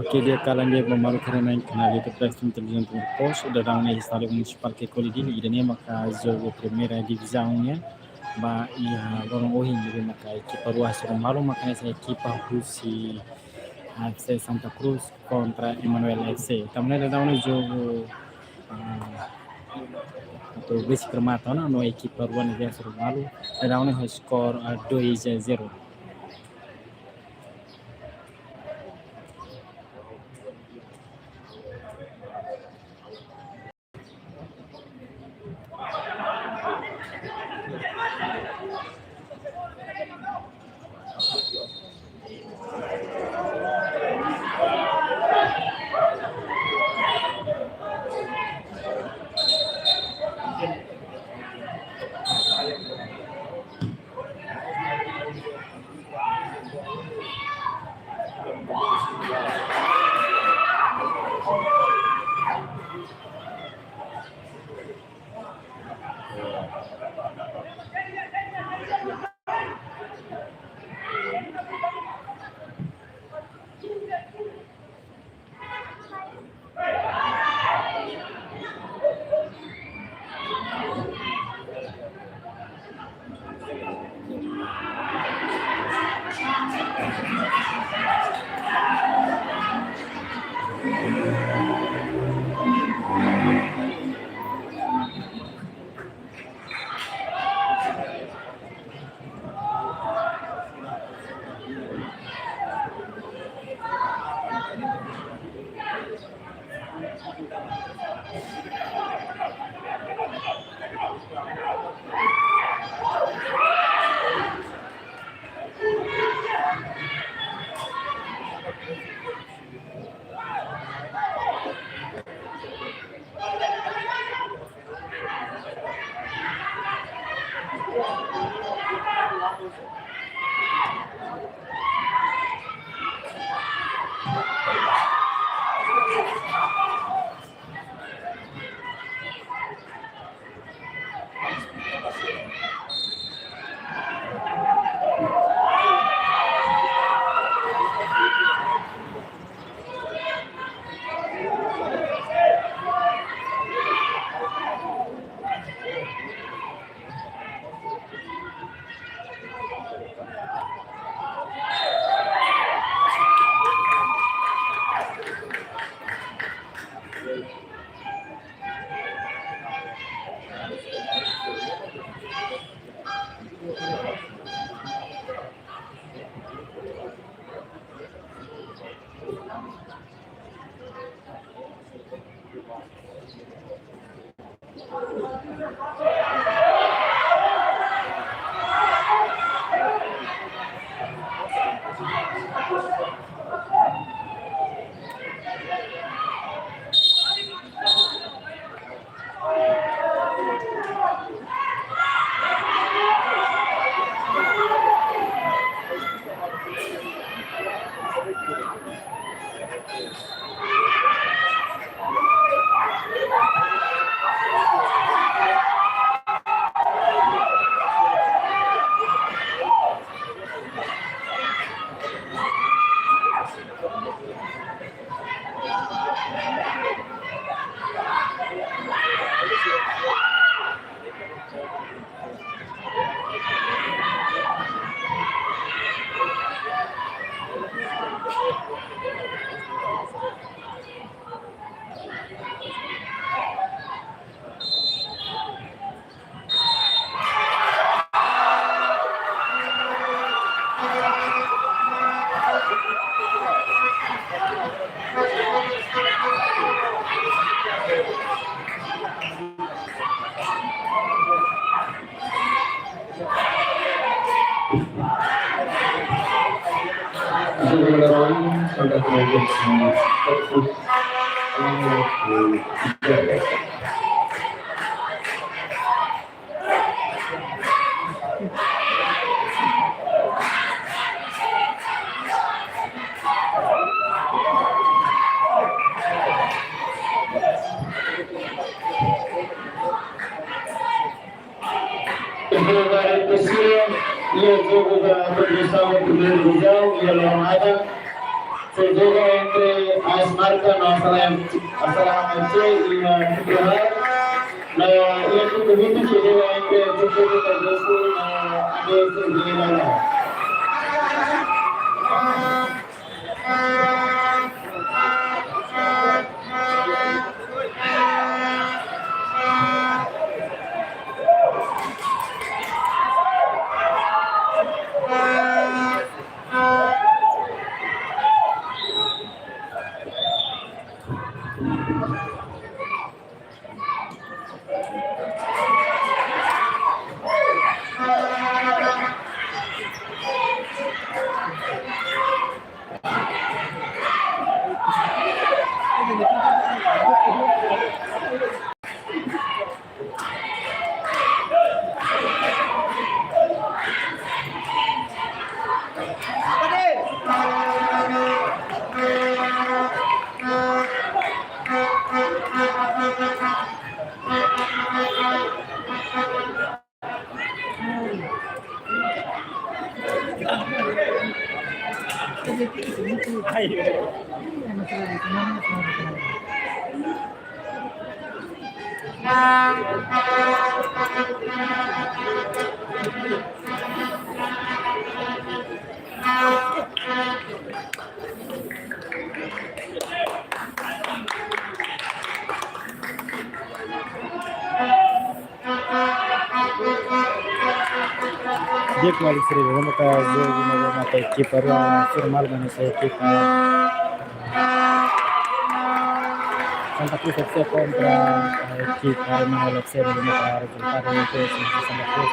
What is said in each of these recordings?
porque dia kala dia mamaru karena naik canal itu presiden televisão por pos da daun estado municipal que colidini e nem maka jogo primeira divisãonya ba ia lorong ohin jadi maka equipa ruas malu maka essa equipa Rusi FC Santa Cruz contra Emmanuel FC. Também da daun jogo atau basic kermata no equipa ruas universo malu da daun skor 2-0. se juega entre AS Marca Asalahamance y Figueroa. El enfrentamiento se juega entre el Chukwuka Cardoso y AS Guinea. Dia kembali sering maka jogo mata equipa formal nessa equipa Santa Cruz FC contra a equipa Emanuel FC de maka resultado itu sama Cruz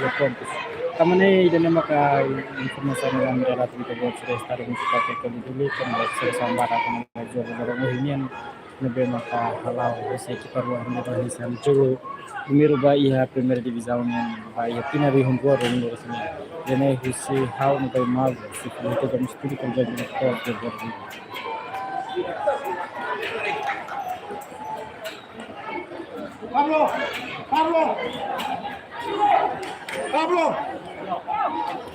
na pontos. Tamane ida maka informasi ng relative to both sa estado ng Sipake Kolidili kung sa sambara kung jogo ng Mohinian nabe maka halaw sa equipa ruang nito hisan jogo Primeiro Bahia, primeira divisão, Bahia, Pinari, Honduras, Honduras, Dene, Russi, Hau, no Pai Mal, se colocamos tudo com o Brasil no corpo do Brasil. Pablo!